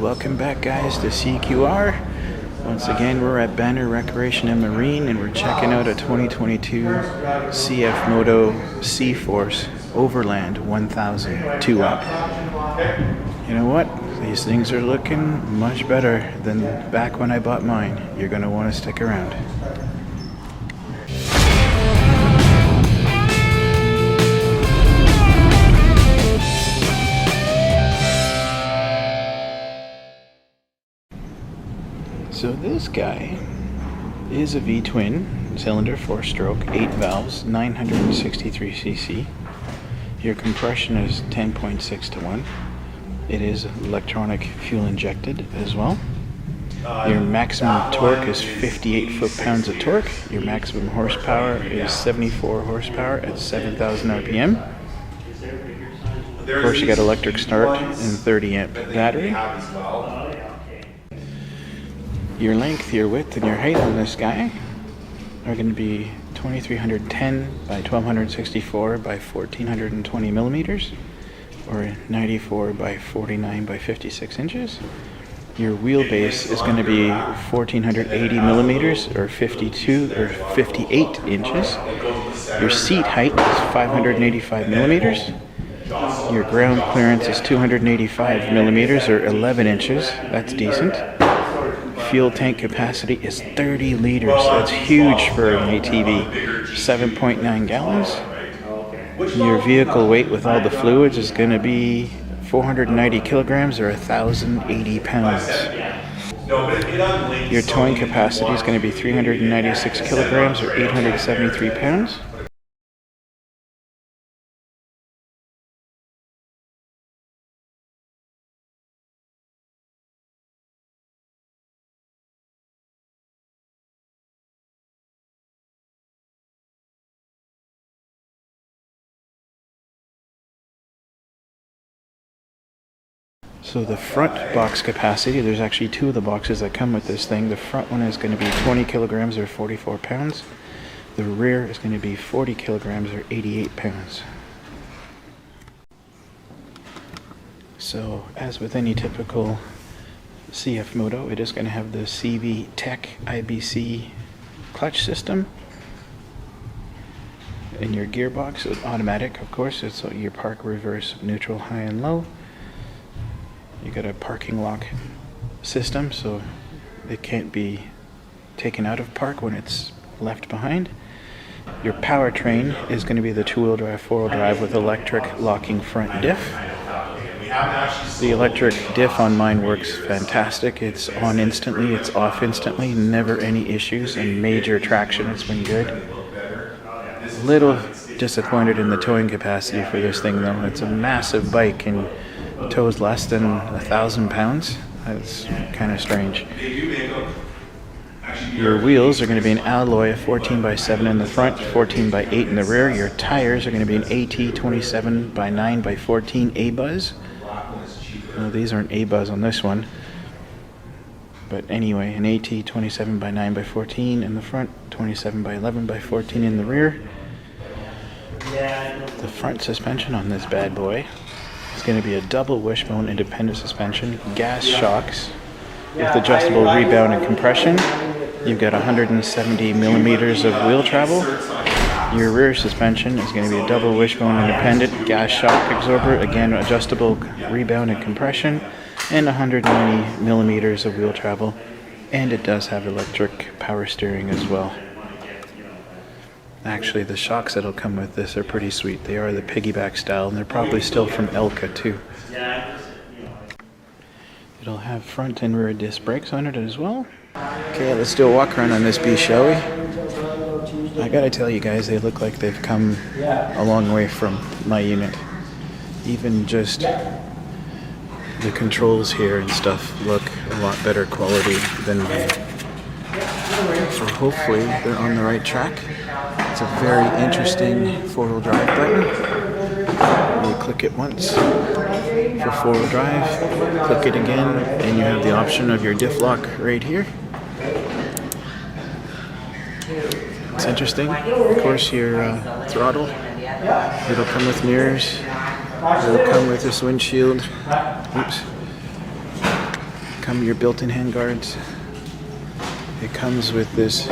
welcome back guys to CQR. Once again we're at Banner Recreation and Marine and we're checking out a 2022 CF Moto CForce Overlander 1000 2-up. You know what? These things are looking much better than back when I bought mine. You're going to want to stick around. So this guy is a V-twin cylinder 4-stroke, 8 valves, 963 cc. Your compression is 10.6 to 1. It is electronic fuel injected as well. Your maximum torque is 58 foot-pounds of torque. Your maximum horsepower is 74 horsepower at 7,000 RPM. Of course, you got electric start and 30 amp battery. Your length, your width, and your height on this guy are going to be 2310 by 1264 by 1420 millimeters, or 94 by 49 by 56 inches. Your wheelbase is going to be 1480 millimeters, or 52 or 58 inches. Your seat height is 585 millimeters. Your ground clearance is 285 millimeters, or 11 inches. That's decent. Fuel tank capacity is 30 liters. That's huge for an ATV. 7.9 gallons. Your vehicle weight with all the fluids is going to be 490 kilograms or 1,080 pounds. Your towing capacity is going to be 396 kilograms or 873 pounds. So the front box capacity, there's actually two of the boxes that come with this thing. The front one is going to be 20 kilograms or 44 pounds. The rear is going to be 40 kilograms or 88 pounds. So as with any typical CF Moto, it is going to have the CV Tech IBC clutch system. And your gearbox is automatic, of course. It's your park, reverse, neutral, high and low. You got a parking lock system, so it can't be taken out of park when it's left behind. Your powertrain is going to be the 2-wheel drive, 4-wheel drive with electric locking front diff. The electric diff on mine works fantastic. It's on instantly, it's off instantly, never any issues, and major traction. It's been good. A little disappointed in the towing capacity for this thing though. It's a massive bike and tows less than 1,000 pounds. That's kind of strange. Your wheels are going to be an alloy of 14 by 7 in the front, 14 by 8 in the rear. Your tires are going to be an AT 27 by 9 by 14 A-Buzz. Well, these aren't A-Buzz on this one. But anyway, an AT 27 by 9 by 14 in the front, 27 by 11 by 14 in the rear. The front suspension on this bad boy is going to be a double wishbone independent suspension, gas shocks with adjustable rebound and compression. You've got 170 millimeters of wheel travel. Your rear suspension is going to be a double wishbone independent, gas shock absorber, again adjustable rebound and compression, and 190 millimeters of wheel travel. And it does have electric power steering as well. Actually, the shocks that'll come with this are pretty sweet. They are the piggyback style, and they're probably still from Elka too. It'll have front and rear disc brakes on it as well. Okay, let's do a walk around on this beast, shall we? I gotta tell you guys, they look like they've come a long way from my unit. Even just the controls here and stuff look a lot better quality than mine. So hopefully they're on the right track. It's a very interesting 4-wheel drive button. You click it once for 4-wheel drive, click it again, and you have the option of your diff lock right here. It's interesting. Of course, your throttle, it'll come with mirrors, it'll come with this windshield. Oops. come your built-in handguards. It comes with this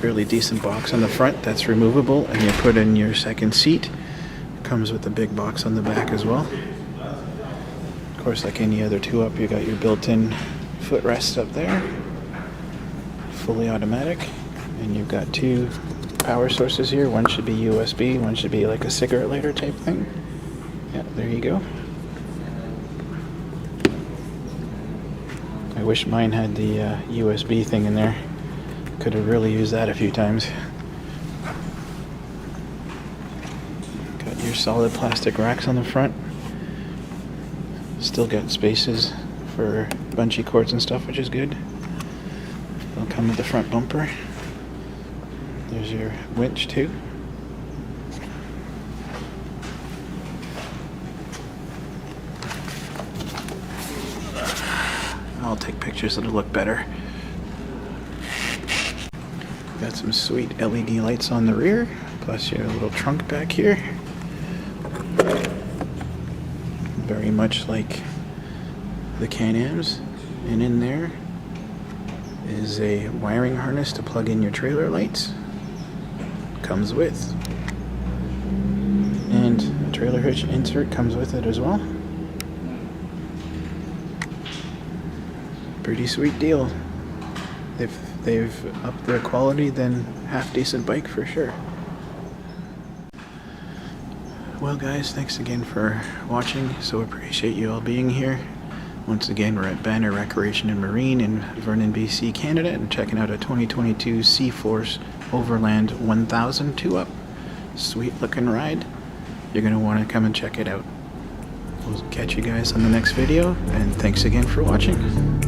fairly decent box on the front that's removable, and you put in your second seat. It comes with a big box on the back as well. Of course, like any other 2-up, you got your built-in footrest up there, fully automatic, and you've got 2 power sources here. One should be USB, one should be like a cigarette lighter type thing. Yeah, there you go. I wish mine had the USB thing in there. Could have really used that a few times. Got your solid plastic racks on the front. Still got spaces for bungee cords and stuff, which is good. They'll come with the front bumper. There's your winch too. I'll take pictures that'll look better. Got some sweet LED lights on the rear, plus your little trunk back here. Very much like the Can-Ams. And in there is a wiring harness to plug in your trailer lights. Comes with. And a trailer hitch insert comes with it as well. Pretty sweet deal. If they've upped their quality, then half decent bike for sure. Well guys, thanks again for watching. So appreciate you all being here. Once again, we're at Banner Recreation and Marine in Vernon BC, Canada, and checking out a 2022 CForce Overlander 1000 2-up. Sweet looking ride. You're going to want to come and check it out. We'll catch you guys on the next video, and thanks again for watching.